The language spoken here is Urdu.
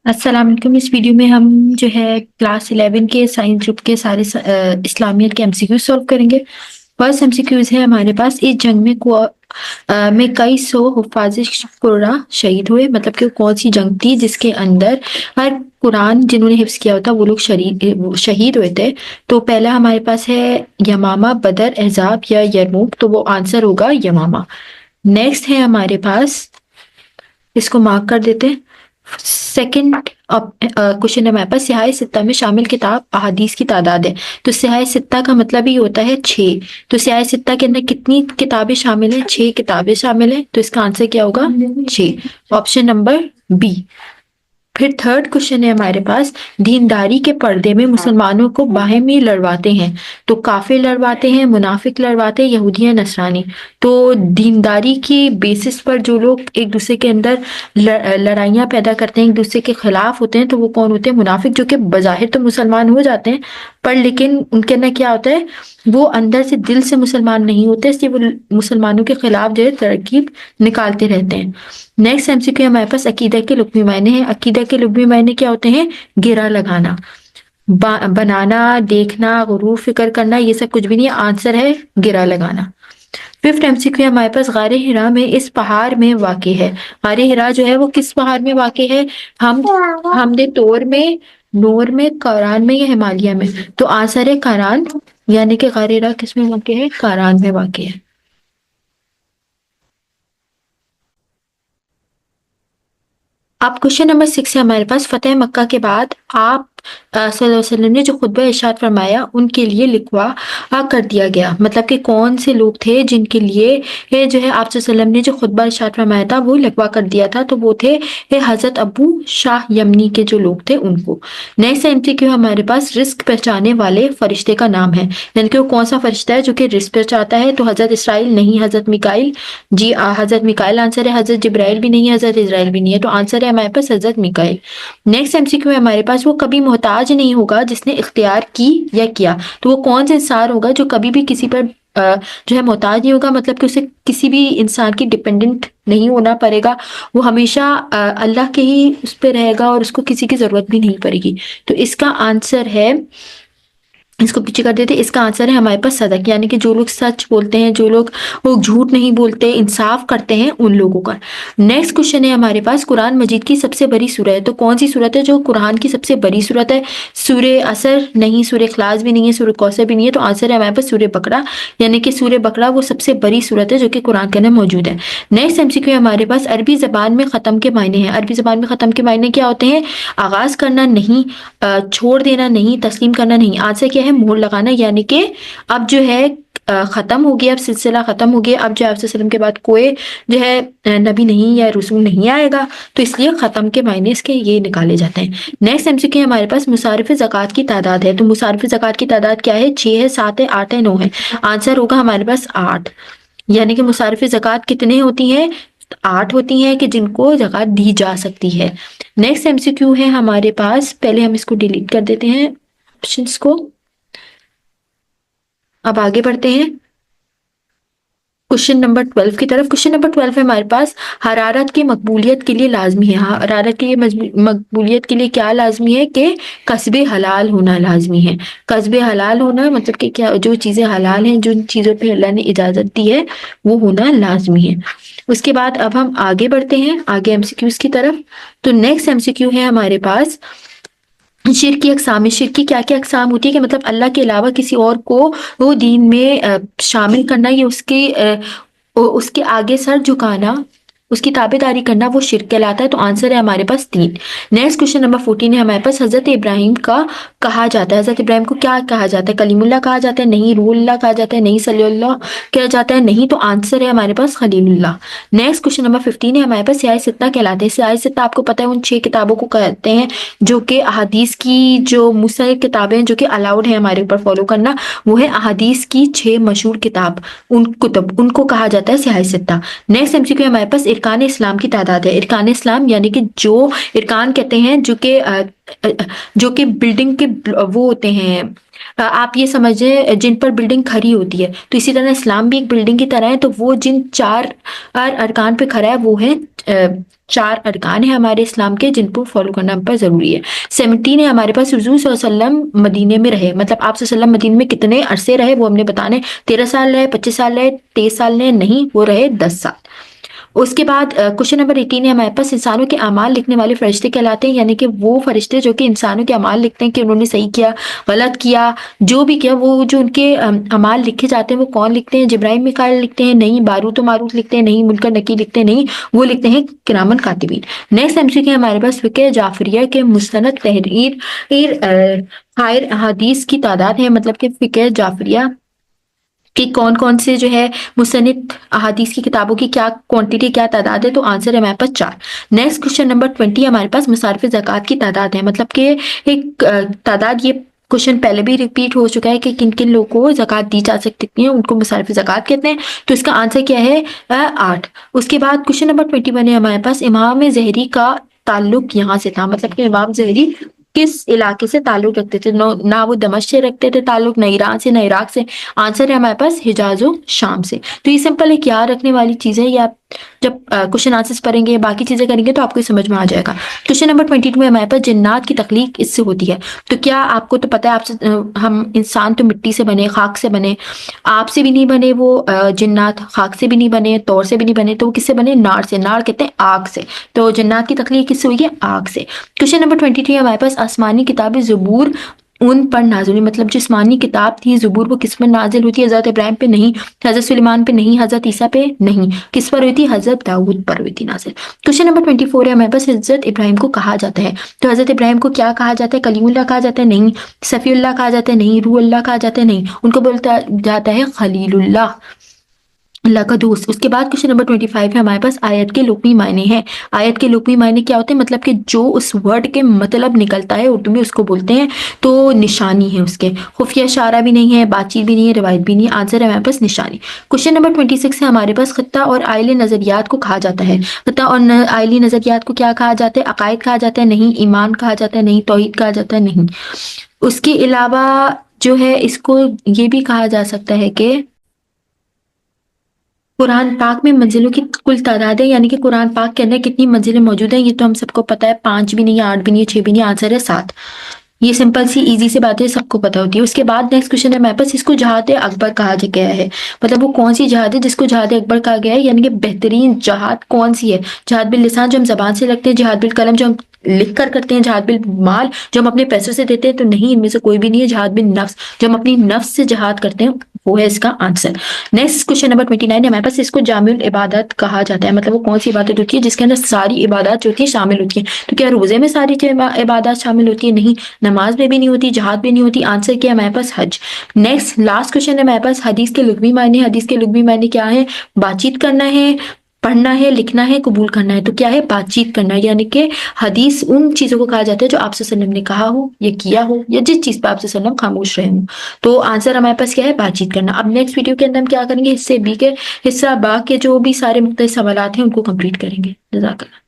السلام علیکم۔ اس ویڈیو میں ہم جو ہے کلاس 11 کے سائنس گروپ کے سارے اسلامیت کے MCQ سولو کریں گے۔ فرسٹ MCQs ہے ہمارے پاس، اس جنگ میں کئی سو حفاظ قرآن شہید ہوئے، مطلب کہ کون سی جنگ تھی جس کے اندر ہر قرآن جنہوں نے حفظ کیا ہوتا وہ لوگ شہید ہوئے تھے۔ تو پہلا ہمارے پاس ہے یمامہ، بدر، احزاب یا یرموک، تو وہ آنسر ہوگا یمامہ۔ نیکسٹ ہے ہمارے پاس، اس کو مارک کر دیتے ہیں۔ سیکنڈ کوشچن ہے ہمارے پاس، سیاہ ستہ میں شامل کتاب احادیث کی تعداد ہے۔ تو سیاہ ستہ کا مطلب ہی ہوتا ہے 6۔ تو سیاہ ستہ کے اندر کتنی کتابیں شامل ہیں؟ 6 کتابیں شامل ہیں، تو اس کا آنسر کیا ہوگا؟ 6، آپشن نمبر بی۔ پھر تھرڈ کوشچن ہے ہمارے پاس، دینداری کے پردے میں مسلمانوں کو باہمی لڑواتے ہیں، تو کافر لڑواتے ہیں، منافق لڑواتے ہیں، یہودی یا نصرانی۔ تو دینداری کی بیسس پر جو لوگ ایک دوسرے کے اندر لڑائیاں پیدا کرتے ہیں، ایک دوسرے کے خلاف ہوتے ہیں، تو وہ کون ہوتے ہیں؟ منافق، جو کہ بظاہر تو مسلمان ہو جاتے ہیں پر لیکن ان کے اندر کیا ہوتا ہے، وہ اندر سے دل سے مسلمان نہیں ہوتے، اس لیے وہ مسلمانوں کے خلاف جو ہے ترکیب نکالتے رہتے ہیں۔ نیکسٹ MCQ ہمارے پاس عقیدہ کے لغوی معنی ہیں۔ عقیدہ کے لغوی معنی کیا ہوتے ہیں؟ گرہ لگانا، بنانا، دیکھنا، غرور فکر کرنا، یہ سب کچھ بھی نہیں، آنسر ہے گرہ لگانا۔ ففتھ MCQ ہمارے پاس، غار حرا میں اس پہاڑ میں واقع ہے۔ غار حرا جو ہے وہ کس پہاڑ میں واقع ہے؟ حمد طور میں، نور میں، کاران میں یا ہمالیہ میں؟ تو آنسر ہے کاران، یعنی کہ غار حرا کس میں واقع ہے؟ کاران میں واقع ہے۔ اب کوشچن نمبر 6 ہے ہمارے پاس، فتح مکہ کے بعد آپ صلی اللہ علیہ وسلم نے جو خطبہ ارشاد فرمایا ان کے لیے لکھوا کر دیا گیا، مطلب کہ کون سے لوگ تھے جن کے لیے جو ہے آپ صلی اللہ علیہ وسلم نے جو خطبہ ارشاد فرمایا تھا وہ لکھوا کر دیا تھا؟ تو وہ تھے حضرت ابو شاہ یمنی کے جو لوگ تھے ان کو۔ نیکسٹ MCQ ہمارے پاس، رزق پہنچانے والے فرشتے کا نام ہے، یعنی کہ وہ کون سا فرشتہ ہے جو کہ رزق پہنچاتا ہے؟ تو حضرت اسرائیل نہیں، حضرت میکائیل، جی حضرت میکائیل آنسر ہے، حضرت جبرائیل بھی نہیں ہے، حضرت اسرائیل بھی نہیں ہے، تو آنسر ہے ہمارے پاس حضرت میکائیل۔ نیکسٹ MCQ ہے ہمارے پاس، وہ کبھی محتاج نہیں ہوگا جس نے اختیار کی یا کیا، تو وہ کون سے انسان ہوگا جو کبھی بھی کسی پر جو ہے محتاج نہیں ہوگا، مطلب کہ اسے کسی بھی انسان کی ڈیپینڈنٹ نہیں ہونا پڑے گا، وہ ہمیشہ اللہ کے ہی اس پہ رہے گا اور اس کو کسی کی ضرورت بھی نہیں پڑے گی۔ تو اس کا آنسر ہے، اس کو پیچھے کر دیتے، اس کا آنسر ہے ہمارے پاس صدق، یعنی کہ جو لوگ سچ بولتے ہیں، جو لوگ وہ جھوٹ نہیں بولتے، انصاف کرتے ہیں، ان لوگوں کا۔ نیکسٹ کوشچن ہے ہمارے پاس، قرآن مجید کی سب سے بڑی سورہ ہے، تو کون سی سورت ہے جو قرآن کی سب سے بڑی سورت ہے؟ سورہ عصر نہیں، سورہ اخلاص بھی نہیں ہے، سورہ کوثر بھی نہیں ہے، تو آنسر ہے ہمارے پاس سورہ بقرہ، یعنی کہ سورہ بقرہ وہ سب سے بڑی سورت ہے جو کہ قرآن کے اندر موجود ہے۔ نیکسٹ MCQ ہمارے پاس، عربی زبان میں ختم کے معنی ہیں۔ عربی زبان میں ختم کے معنی کیا ہوتے ہیں؟ آغاز کرنا نہیں، چھوڑ دینا نہیں، تسلیم کرنا نہیں۔ آنسر کیا ہے؟ مہر لگانا، یعنی کہ اب جو ہے ختم ہو گیا، اب سلسلہ ختم ہو گیا، اب جو آپ صلی اللہ علیہ وسلم کے بعد کوئی جو ہے نبی نہیں یا رسول نہیں آئے گا، تو اس لیے ختم کے معنی اس کے یہ نکالے جاتے ہیں۔ نیکسٹ MCQ ہمارے پاس، مصارف زکوٰۃ کی تعداد ہے، تو مصارف زکوٰۃ کی تعداد کیا ہے؟ 6 ہے، 7 ہے، 8 ہے، 9 ہے، آنسر ہوگا ہمارے پاس 8، یعنی کہ مصارف زکوٰۃ کتنے ہوتی ہیں؟ 8 ہوتی ہیں کہ جن کو زکوٰۃ دی جا سکتی ہے۔ نیکسٹ MCQ ہے ہمارے پاس، پہلے ہم اس کو ڈیلیٹ کر دیتے ہیں آپشنس کو، اب آگے بڑھتے ہیں کوشچن نمبر 12 کی طرف۔ کوشچن نمبر 12 ہے ہمارے پاس، حرارت کی مقبولیت کے لیے لازمی ہے، حرارت کی مقبولیت کے لیے کیا لازمی ہے؟ کہ کسب حلال ہونا لازمی ہے۔ کسب حلال ہونا مطلب کہ کیا؟ جو چیزیں حلال ہیں، جن چیزوں پہ اللہ نے اجازت دی ہے وہ ہونا لازمی ہے۔ اس کے بعد اب ہم آگے بڑھتے ہیں آگے MCQs کی طرف۔ تو نیکسٹ MCQ ہے ہمارے پاس، شرک کی اقسام میں، شرک کی کیا کیا اقسام ہوتی ہے؟ کہ مطلب اللہ کے علاوہ کسی اور کو وہ دین میں شامل کرنا، یا اس کے آگے سر جھکانا، اس کی تابعداری کرنا، وہ شرک کہلاتا ہے، تو آنسر ہے ہمارے پاس 3۔ نیکسٹ کوشچن نمبر 14 ہے ہمارے پاس، حضرت ابراہیم کا کہا جاتا ہے، حضرت ابراہیم کو کیا کہا جاتا ہے؟ کلیم اللہ کہا جاتا ہے؟ نہیں۔ روح اللہ کہا جاتا ہے؟ نہیں۔ صلی اللہ کہا جاتا ہے؟ نہیں، تو آنسر ہے ہمارے پاس خلیل اللہ۔ نیکسٹ کوشچن نمبر 15 ہے ہمارے پاس، سیاہ ستہ کہلاتے ہیں۔ سیاہ ستہ آپ کو پتہ ہے ان 6 کتابوں کو کہتے ہیں جو کہ احادیث کی جو مستند کتابیں ہیں جو کہ الاؤڈ ہے ہمارے اوپر فالو کرنا، وہ ہے احادیث کی 6 مشہور کتاب، ان کو کہا جاتا ہے سیاہ ستہ۔ نیکسٹ MCQ ہمارے پاس، ارکان اسلام کی تعداد ہے. ارکان اسلام یعنی کہ جو ارکان کہتے ہیں جو کہ بلڈنگ کے وہ ہوتے ہیں، آپ یہ سمجھیں جن پر بلڈنگ کھڑی ہوتی ہے، تو اسی طرح اسلام بھی ایک بلڈنگ کی طرح ہے. تو وہ جن 4 ارکان پہ کھڑا ہے وہ ہے 4 ارکان ہیں ہمارے اسلام کے، جن کو فالو کرنا ہم پر ضروری ہے. 17 ہے ہمارے پاس. حضور صلی اللہ علیہ وسلم مدینے میں رہے، مطلب آپ صلی اللہ علیہ وسلم مدینے میں کتنے عرصے رہے وہ ہم نے بتانا ہے. 13 سال رہے، 25 سال رہے، 23 سال رہے؟ نہیں، وہ رہے 10 سال. اس کے بعد کوشچن نمبر 18 ہے ہمارے پاس. انسانوں کے اعمال لکھنے والے فرشتے کہلاتے ہیں، یعنی کہ وہ فرشتے جو کہ انسانوں کے اعمال لکھتے ہیں کہ انہوں نے صحیح کیا، غلط کیا، جو بھی کیا، وہ جو ان کے اعمال لکھے جاتے ہیں وہ کون لکھتے ہیں؟ جبرائیل میکائیل لکھتے ہیں؟ نہیں. باروت و ماروت لکھتے ہیں؟ نہیں. منکر نکیر لکھتے ہیں؟ نہیں. وہ لکھتے ہیں کرامن کاتبین. نیکسٹ MCQ ہمارے پاس فقہ جعفریہ کے مستند تحریر خیر احادیث کی تعداد ہے، مطلب کہ فقہ جعفریہ کہ کون سے جو ہے مستند احادیث کی کتابوں کی کیا کوانٹٹی، کیا تعداد ہے؟ تو آنسر ہے ہمارے پاس 4. نیکسٹ کوشچن نمبر 20 ہمارے پاس مصارف زکوٰۃ کی تعداد ہے، مطلب کہ ایک تعداد، یہ کوشچن پہلے بھی ریپیٹ ہو چکا ہے کہ کن کن لوگوں کو زکوٰۃ دی جا سکتی ہے، ان کو مصارف زکوٰۃ کہتے ہیں. تو اس کا آنسر کیا ہے؟ 8. اس کے بعد کوشچن نمبر 21 ہے ہمارے پاس. امام زہری کا تعلق یہاں سے تھا، مطلب کہ امام زہری کس علاقے سے تعلق رکھتے تھے؟ نہ وہ دمشق سے رکھتے تھے تعلق، نہ ایران سے، نہ عراق سے. آنسر ہے ہمارے پاس حجاز و شام سے. تو یہ سمپل ایک یاد رکھنے والی چیز ہے، یا جب کوشچن آنسرز پڑھیں گے، باقی چیزیں کریں گے تو آپ کو سمجھ میں آ جائے گا. کوشچن نمبر 22 میں ہمارے پاس جنات کی تخلیق اس سے ہوتی ہے. تو کیا آپ کو تو پتہ ہے، آپ سے ہم انسان تو مٹی سے بنے، خاک سے بنے، آپ سے بھی نہیں بنے وہ جنات، خاک سے بھی نہیں بنے، طور سے بھی نہیں بنے، تو وہ کس سے بنے؟ نار سے. نار کہتے ہیں آگ سے. تو جنات کی تخلیق کس سے ہوئی ہے؟ آگ سے. کوشچن نمبر 23 ہمارے پاس آسمانی کتاب زبور ان پر نازل ہوئی، مطلب جسمانی کتاب تھی زبور وہ کس پر نازل ہوتی ہے؟ حضرت ابراہیم پہ نہیں، حضرت سلیمان پہ نہیں، حضرت عیسیٰ پہ نہیں. کس پر ہوئی تھی؟ حضرت داؤد پر ہوئی تھی نازل. کوشچن نمبر 24 ہے ہمارے پاس. حضرت ابراہیم کو کہا جاتا ہے، تو حضرت ابراہیم کو کیا کہا جاتا ہے؟ کلیم اللہ کہا جاتا ہے؟ نہیں. صفی اللہ کہا جاتا ہے؟ نہیں. روح اللہ کہا جاتا ہے؟ نہیں. ان کو بولتا جاتا ہے خلیل اللہ، اللہ کا دوست. اس کے بعد کوشچن نمبر 25 ہے ہمارے پاس. آیت کے لغوی معنی ہیں. آیت کے لغوی معنی کیا ہوتے ہیں؟ مطلب کہ جو اس ورڈ کے مطلب نکلتا ہے اردو میں اس کو بولتے ہیں. تو نشانی ہے اس کے، خفیہ اشارہ بھی نہیں ہے، بات چیت بھی نہیں ہے، روایت بھی نہیں ہے. آنسر ہے ہمارے پاس نشانی. کوشچن نمبر 26 ہے ہمارے پاس. خطہ اور آئلی نظریات کو کہا جاتا ہے. خطہ اور آئلی نظریات کو کیا کہا جاتا ہے؟ عقائد کہا جاتا ہے؟ نہیں. ایمان کہا جاتا ہے؟ نہیں. توحید کہا جاتا ہے؟ نہیں. اس کے علاوہ جو ہے اس کو یہ بھی کہا جا سکتا ہے کہ قرآن پاک میں منزلوں کی کل تعداد ہے، یعنی کہ قرآن پاک کے اندر کتنی منزلیں موجود ہیں یہ تو ہم سب کو پتہ ہے. 5 بھی نہیں ہے، 8 بھی نہیں ہے، 6 بھی نہیں ہے. آنسر ہے 7. یہ سمپل سی ایزی سی باتیں سب کو پتہ ہوتی ہے. اس کے بعد نیکسٹ کوشچن ہے ہمارے پاس. اس کو جہاد اکبر کہا گیا ہے، مطلب وہ کون سی جہاد ہے جس کو جہاد اکبر کہا گیا ہے؟ یعنی کہ بہترین جہاد کون سی ہے؟ جہاد باللسان جو ہم زبان سے لگتے ہیں، جہاد بالقلم جو ہم لکھ کر کرتے ہیں، جہاد بالمال جو ہم اپنے پیسوں سے دیتے ہیں؟ تو نہیں، ان میں سے کوئی بھی نہیں ہے. جہاد بالنفس جو ہم اپنی نفس سے جہاد کرتے ہیں وہ ہے اس کا آنسر. نیکسٹ کوشچن نمبر 29 ہے ہمارے پاس. اس کو جامع العبادات کہا جاتا ہے، مطلب وہ کون سی عبادت ہوتی ہے جس کے اندر ساری عبادات جو ہوتی ہیں شامل ہوتی ہیں؟ تو کیا روزے میں ساری عبادات شامل ہوتی ہے؟ نہیں. نماز میں بھی نہیں ہوتی، جہاد بھی نہیں ہوتی. آنسر کیا ہے ہمارے پاس؟ حج. نیکسٹ لاسٹ کوشچن ہے ہمارے پاس. حدیث کے لغوی معنی. حدیث کے لغوی معنی کیا ہے؟ بات چیت کرنا ہے، پڑھنا ہے، لکھنا ہے، قبول کرنا ہے. تو کیا ہے؟ بات چیت کرنا ہے. یعنی کہ حدیث ان چیزوں کو کہا جاتا ہے جو آپ صلی اللہ علیہ وسلم نے کہا ہو یا کیا ہو، یا جس چیز پہ آپ صلی اللہ علیہ وسلم خاموش رہے ہوں. تو آنسر ہمارے پاس کیا ہے؟ بات چیت کرنا. اب نیکسٹ ویڈیو کے اندر ہم کیا کریں گے؟ حصہ با کے جو بھی سارے مختلف سوالات ہیں ان کو کمپلیٹ کریں گے. جزاک اللہ.